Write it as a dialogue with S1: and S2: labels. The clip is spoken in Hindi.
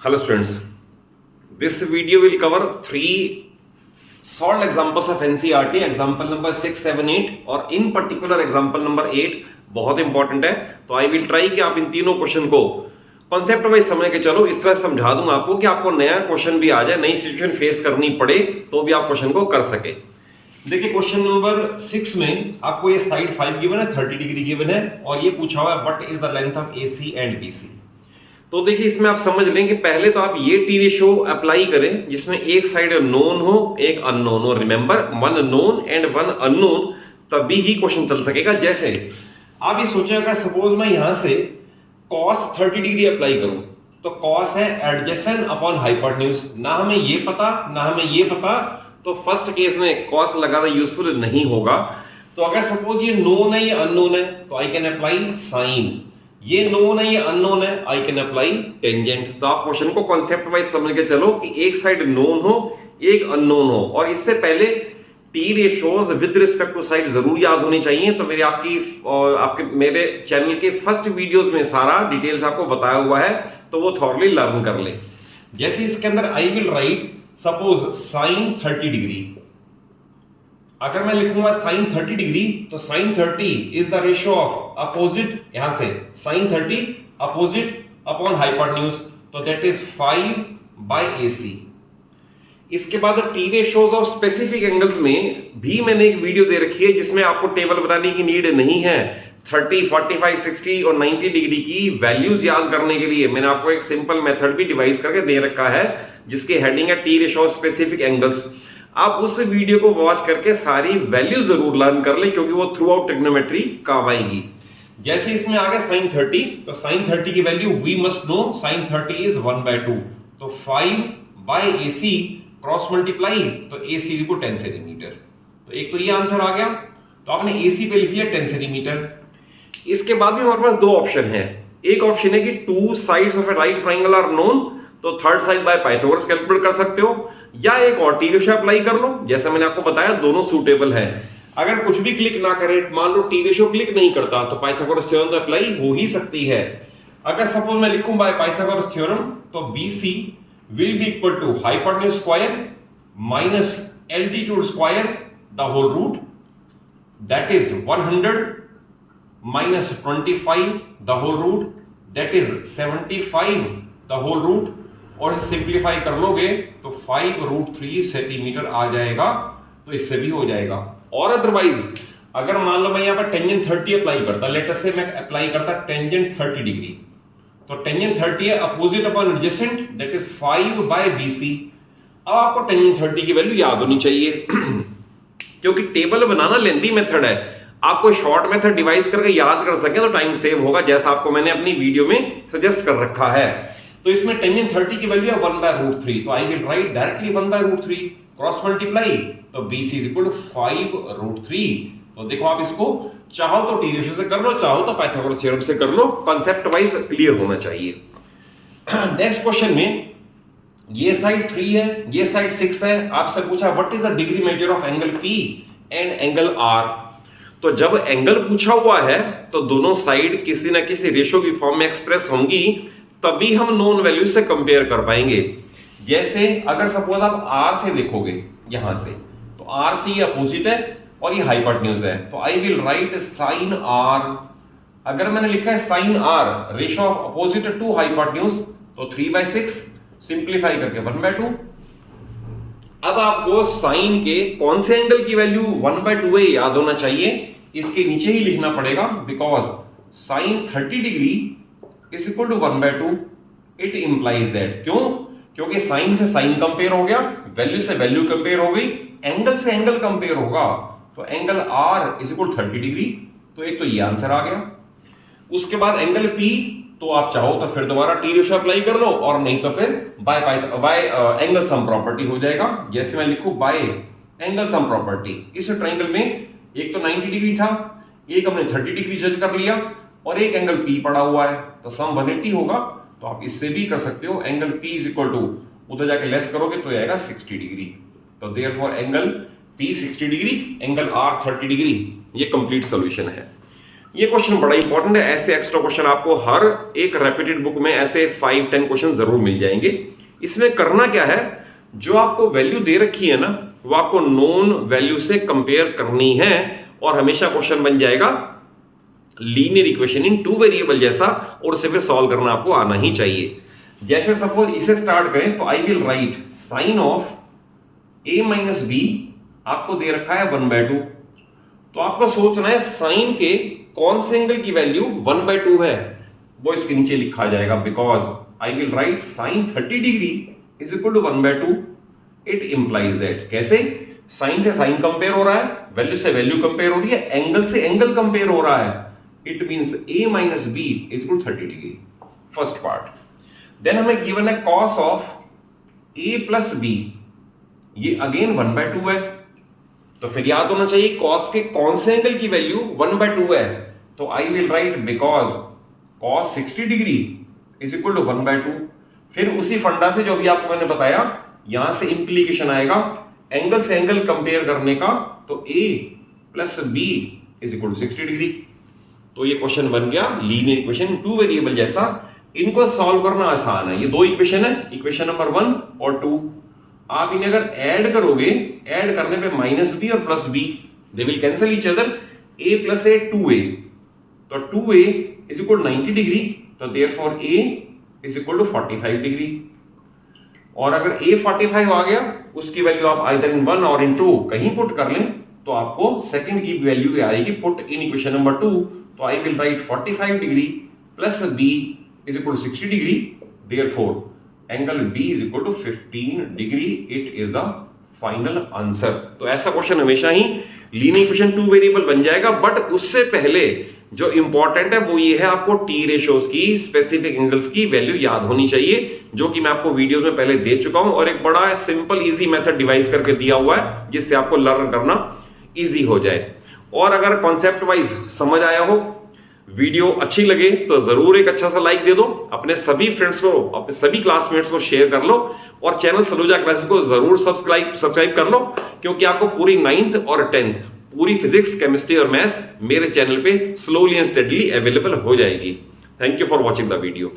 S1: Hello students, this video will cover three solved examples of NCERT, example number 6, 7, 8 और in particular example number 8 बहुत इंपॉर्टेंट है। तो आई विल ट्राई कि आप इन तीनों क्वेश्चन को कॉन्सेप्ट वाइज समझ के चलो, इस तरह समझा दूंगा आपको कि आपको नया क्वेश्चन भी आ जाए, नई सिचुएशन फेस करनी पड़े तो भी आप क्वेश्चन को कर सके। देखिए क्वेश्चन नंबर 6 में आपको ये साइड 5 गिवन है, 30 डिग्री गिवन है और ये पूछा हुआ है what is the length of AC and BC। तो देखिए इसमें आप समझ लें कि पहले तो आप ये टी रेशो अप्लाई करें जिसमें एक साइड नोन हो एक अननोन हो। Remember, one known and one unknown, तभी ही क्वेश्चन चल सकेगा। जैसे आप ये सोचें, अगर सपोज मैं यहां से cos 30 डिग्री अप्लाई करूं तो cos है एडजेसेंट अपॉन हाइपोटेन्यूज, ना हमें ये पता ना हमें ये पता, तो फर्स्ट केस में cos लगाना यूजफुल नहीं होगा। तो अगर सपोज ये नोन है ये अननोन है तो आई कैन अप्लाई साइन, ये नोन है ये अननोन है, आई कैन अप्लाई टेंजेंट। तो आप क्वेश्चन को कॉन्सेप्ट वाइज समझ के चलो कि एक साइड नोन हो एक अननोन हो, और इससे पहले T ratios with respect to side जरूर याद होनी चाहिए। तो मेरे आपके मेरे चैनल के फर्स्ट वीडियोस में सारा डिटेल्स आपको बताया हुआ है, तो वो थॉरली लर्न कर ले। जैसे इसके अंदर I will write suppose sine 30 degree, अगर मैं लिखूंगा साइन 30 डिग्री तो sine 30 is the ratio of opposite, यहां से साइन 30 अपोजिट अपॉन हाइपोटेन्यूज, तो दैट इज 5 बाय AC। इसके बाद T ratios of specific angles में भी मैंने एक वीडियो दे रखी है जिसमें आपको टेबल बनाने की नीड नहीं है। 30, 45, 60 और 90 डिग्री की वैल्यूज याद करने के लिए मैंने आपको एक सिंपल मेथड भी डिवाइस करके दे रखा है जिसकी हेडिंग है T ratio of specific angles. आप उस वीडियो को वॉच करके सारी वैल्यू जरूर लर्न कर ले क्योंकि वो थ्रू आउट ट्रिग्नोमेट्री काम आएगी। जैसे इसमें आ गया साइन 30, तो साइन 30 की value we must know, sine 30 is 1/2, तो 5 बाय AC क्रॉस मल्टीप्लाई, तो AC इक्वल 10 सेंटीमीटर। तो एक तो ये आंसर आ गया, तो आपने AC पे लिख लिया 10 सेंटीमीटर। इसके बाद भी हमारे पास दो ऑप्शन है। एक ऑप्शन है कि two sides of a right triangle are known, तो third side by Pythagoras calculate कर सकते हो, या एक और टी रेशियो अप्लाई कर लो। जैसा मैंने आपको बताया दोनों सूटेबल है। अगर कुछ भी क्लिक ना करे, मान लो टी रेशियो क्लिक नहीं करता, तो पाइथागोरस थ्योरम तो अप्लाई हो ही सकती है। अगर सपोज मैं लिखूं बाय पाइथागोरस थ्योरम, तो BC will be equal to hypotenuse square minus altitude square the whole root, that is 100 minus 25 the whole root, that is 75 the whole root, और सिंप्लीफाई कर लोगे तो 5√3 सेंटीमीटर आ जाएगा। तो इससे भी हो जाएगा। और अदरवाइज अगर मान लो मैं यहां पर टेंजेंट 30 अप्लाई करता, लेट अस से मैं अप्लाई करता टेंजेंट 30 डिग्री, तो टेंजेंट 30 है opposite upon adjacent, that is 5 by BC। अब आपको टेंजेंट 30 की वैल्यू याद होनी चाहिए क्योंकि टेबल बनाना लेंथी मेथड है, आपको शॉर्ट मेथड डिवाइस करके याद कर सके तो टाइम सेव होगा, जैसा आपको मैंने अपनी वीडियो में सजेस्ट कर रखा है। तो इसमें टेंजेंट 30 की वैल्यू है 1/√3, तो I will right directly 1/√3 cross multiply, तो BC इज इक्वल टू 5√3। तो देखो आप इसको चाहो तो टी रेशियो से कर लो, चाहो तो पाइथागोरस थ्योरम से कर लो, कांसेप्ट वाइज क्लियर होना चाहिए। नेक्स्ट क्वेश्चन में ये साइड 3 है, ये साइड 6 है, आपसे पूछा what is the degree measure of angle P and angle R। तो जब एंगल पूछा हुआ है तो दोनों साइड किसी ना किसी रेशियो की फॉर्म में एक्सप्रेस होंगी, तभी हम नोन वैल्यू से कंपेयर कर पाएंगे। जैसे अगर सपोज आप R से देखोगे यहां से, तो R से ये अपोजिट है और ये हाइपोटेन्यूज है, तो I will write sine R। अगर मैंने लिखा है sine R ratio of opposite to hypotenuse, तो 3/6 सिंप्लीफाई करके 1/2। अब आपको साइन के कौन से एंगल की वैल्यू 1/2 है याद होना चाहिए, इसके नीचे ही लिखना पड़ेगा, because sine 30 degree is equal to 1/2। It implies that, क्यों? क्योंकि साइन से साइन कंपेयर हो गया, वैल्यू से वैल्यू कंपेयर हो गई, एंगल से एंगल कंपेयर होगा, तो angle R is equal 30 degree. तो एक तो ये आंसर आ गया। उसके बाद एंगल P, तो आप चाहो तो फिर दोबारा टी रेशियो अप्लाई कर लो, और नहीं तो फिर बाय एंगल सम प्रॉपर्टी हो जाएगा। जैसे मैं लिखूं बाय एंगल सम प्रॉपर्टी, इस ट्रायंगल में एक तो 90 डिग्री था, एक हमने 30 डिग्री जज कर लिया, और एक एंगल P पड़ा हुआ है, तो सम 180 होगा। तो आप इससे भी कर सकते हो, angle P is equal to, उधर जाके लेस करोगे तो आएगा 60 डिग्री। तो therefore angle P 60 degree, angle R 30 degree. ये कंप्लीट सॉल्यूशन है। ये क्वेश्चन बड़ा इंपॉर्टेंट है। ऐसे एक्स्ट्रा क्वेश्चन आपको हर एक रेपिटेड बुक में ऐसे 5-10 क्वेश्चन जरूर मिल जाएंगे। इसमें करना क्या है, जो आपको वैल्यू दे रखी है ना, वो आपको नोन वैल्यू से कंपेयर करनी है और हमेशा क्वेश्चन बन जाएगा लीनियर इक्वेशन इन 2 वेरिएबल जैसा, और उसे फिर सॉल्व करना आपको आना ही चाहिए। जैसे सपोज इसे स्टार्ट करें तो I will write sine of a minus B, आपको दे रखा है 1/2। तो आपको सोचना है साइन के कौन से एंगल की वैल्यू 1/2 है, वो इसके नीचे लिखा जाएगा। Because I will write sine 30 degree is equal to 1/2। It implies that, कैसे, साइन से साइन कंपेयर हो रहा है, वैल्यू से वैल्यू कंपेयर हो रही है, एंगल से एंगल कंपेयर हो रहा है। It means a minus B is equal 30 degree, first part. Then हमें गिवन है cos of a plus B, ये अगेन 1/2 है। तो फिर याद होना चाहिए कॉस के कौन से एंगल की वैल्यू 1/2 है। तो I will write because cos 60 degree is equal to 1/2। फिर उसी फंडा से जो भी आपको मैंने बताया, यहां से इंप्लीकेशन आएगा एंगल से एंगल कंपेयर करने का, तो a plus B is equal to 60 degree. तो ये क्वेश्चन बन गया लीनियर इक्वेशन 2 वेरिएबल जैसा। इनको सॉल्व करना आसान है। ये 2 इक्वेशन है, इक्वेशन नंबर 1 और 2। आप इन्हें अगर ऐड करोगे, ऐड करने पे माइनस बी और plus B, they will cancel each other. a plus a 2a, तो 2a इज इक्वल 90 डिग्री, तो therefore a is equal to 45 degree. और अगर a 45 आ गया, उसकी वैल्यू आप आइदर इन 1 और इन 2 कहीं पुट कर लें, तो आपको सेकंड की वैल्यू आएगी पुट इन इक्वेशन नंबर 2। तो I will write 45 degree plus b is equal to 60 degree, therefore angle B is equal to 15 degree. It is the final answer. तो ऐसा क्वेश्चन हमेशा ही लीनियर इक्वेशन 2 वेरिएबल बन जाएगा। बट उससे पहले जो इंपॉर्टेंट है वो ये है, आपको टी रेशियोज की, स्पेसिफिक एंगल्स की वैल्यू याद होनी चाहिए, जो कि मैं आपको वीडियोस में पहले दे चुका हूं, और एक बड़ा सिंपल इजी मेथड डिवाइस करके दिया हुआ है, जिससे आपको लर्न करना इजी हो जाए। और अगर कॉन्सेप्ट वाइज समझ आया हो, वीडियो अच्छी लगे, तो जरूर एक अच्छा सा लाइक दे दो, अपने सभी फ्रेंड्स को, अपने सभी क्लासमेट्स को शेयर कर लो, और चैनल सलूजा क्लासेस को जरूर सब्सक्राइब कर लो, क्योंकि आपको पूरी 9th और 10th पूरी फिजिक्स, केमिस्ट्री और मैथ्स मेरे चैनल पे स्लोली एंड स्टेडली अवेलेबल हो जाएगी। Thank you for watching the video.